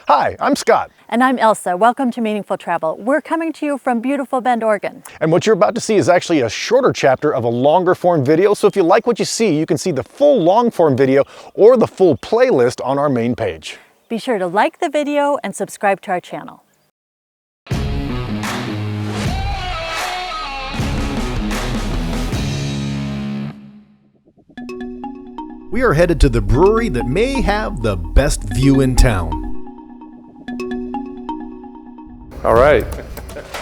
Hi, I'm Scott. And I'm Elsa. Welcome to Meaningful Travel. We're coming to you from beautiful Bend, Oregon. And what you're about to see is actually a shorter chapter of a longer form video. So if you like what you see, you can see the full long form video or the full playlist on our main page. Be sure to like the video and subscribe to our channel. We are headed to the brewery that may have the best view in town. All right.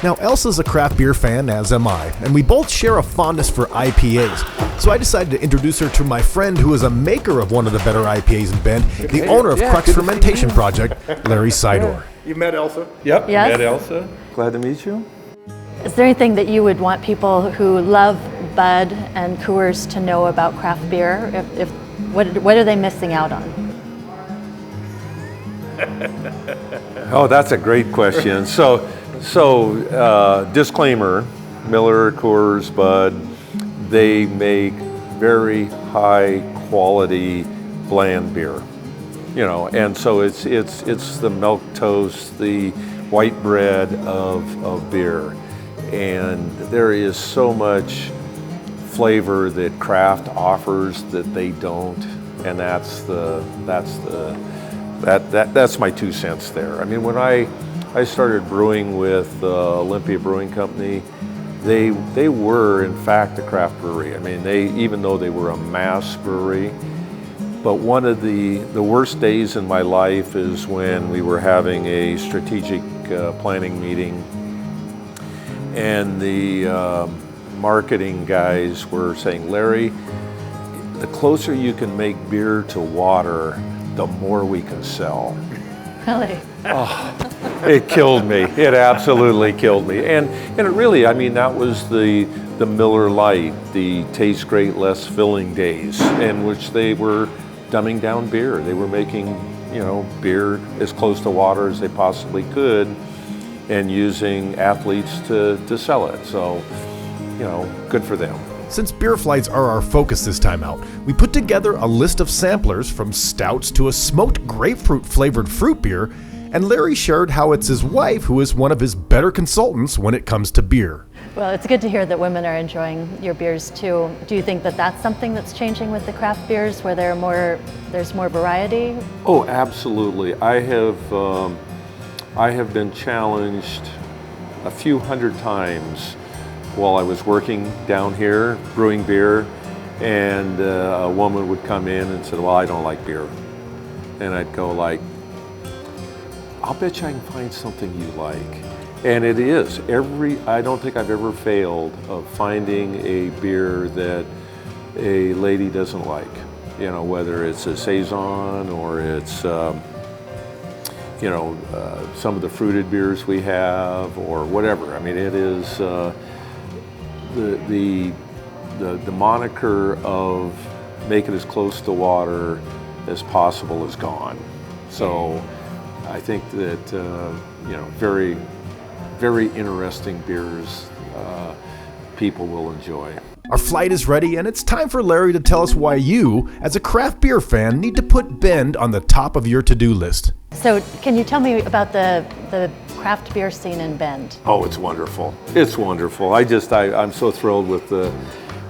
Now, Elsa's a craft beer fan, as am I, and we both share a fondness for IPAs. So I decided to introduce her to my friend who is a maker of one of the better IPAs in Bend, the owner of Crux Fermentation Project, Larry Sidor. You met Elsa? Yep, Yes. met Elsa. Glad to meet you. Is there anything that you would want people who love Bud and Coors to know about craft beer? What are they missing out on? Oh, that's a great question. So disclaimer, Miller, Coors, Bud, they make very high quality bland beer. You know, and so it's the milk toast, the white bread of beer. And there is so much flavor that craft offers that they don't, and that's my 2 cents there. I mean, when I started brewing with Olympia Brewing Company, they were in fact a craft brewery. I mean, even though they were a mass brewery, but one of the worst days in my life is when we were having a strategic planning meeting, and the marketing guys were saying, Larry, the closer you can make beer to water, the more we can sell. Really? Oh, it killed me. It absolutely killed me. And it really, I mean, that was the Miller Lite, the taste great, less filling days, in which they were dumbing down beer. They were making, you know, beer as close to water as they possibly could and using athletes to sell it. So, you know, good for them. Since beer flights are our focus this time out, we put together a list of samplers from stouts to a smoked grapefruit flavored fruit beer, and Larry shared how it's his wife who is one of his better consultants when it comes to beer. Well, it's good to hear that women are enjoying your beers too. Do you think that that's something that's changing with the craft beers, where there's more variety? Oh, absolutely. I have been challenged a few hundred times while I was working down here brewing beer, and a woman would come in and said, well, I don't like beer. And I'd go like, I'll bet you I can find something you like. And it is. I don't think I've ever failed of finding a beer that a lady doesn't like. You know, whether it's a Saison or it's you know, some of the fruited beers we have or whatever. I mean, it is the moniker of make it as close to water as possible is gone. So I think that you know, very, very interesting beers people will enjoy. Our flight is ready, and it's time for Larry to tell us why you, as a craft beer fan, need to put Bend on the top of your to-do list. So can you tell me about the craft beer scene in Bend? Oh, it's wonderful. It's wonderful. I'm so thrilled with the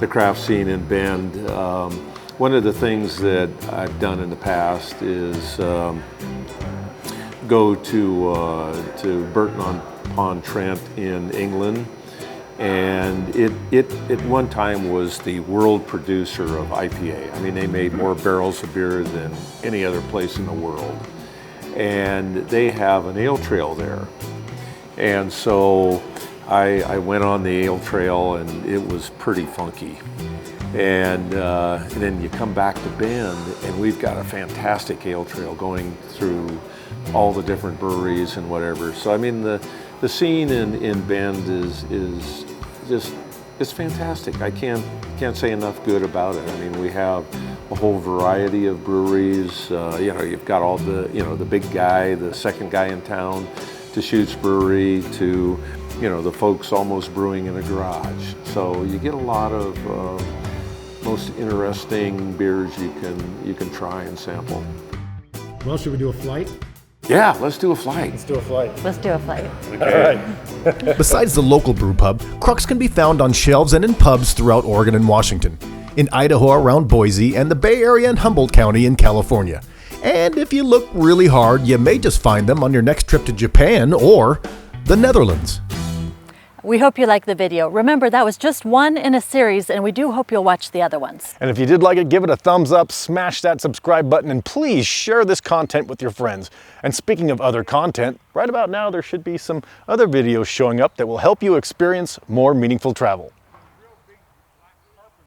craft scene in Bend. One of the things that I've done in the past is go to Burton-on-Trent in England, and it at one time was the world producer of IPA. I mean, they made more barrels of beer than any other place in the world. And they have an ale trail there. And so I went on the ale trail, and it was pretty funky. And then you come back to Bend, and we've got a fantastic ale trail going through all the different breweries and whatever. So I mean, the scene in Bend is just, it's fantastic. I can't say enough good about it. I mean, we have a whole variety of breweries. You know, you've got all the, you know, the big guy, the second guy in town, Deschutes Brewery, to, you know, the folks almost brewing in a garage. So you get a lot of most interesting beers you can try and sample. Well, should we do a flight? Yeah, let's do a flight. Let's do a flight. Let's do a flight. All right. Besides the local brew pub, Crux can be found on shelves and in pubs throughout Oregon and Washington, in Idaho around Boise, and the Bay Area and Humboldt County in California. And if you look really hard, you may just find them on your next trip to Japan or the Netherlands. We hope you liked the video. Remember, that was just one in a series, and we do hope you'll watch the other ones. And if you did like it, give it a thumbs up, smash that subscribe button, and please share this content with your friends. And speaking of other content, right about now there should be some other videos showing up that will help you experience more meaningful travel.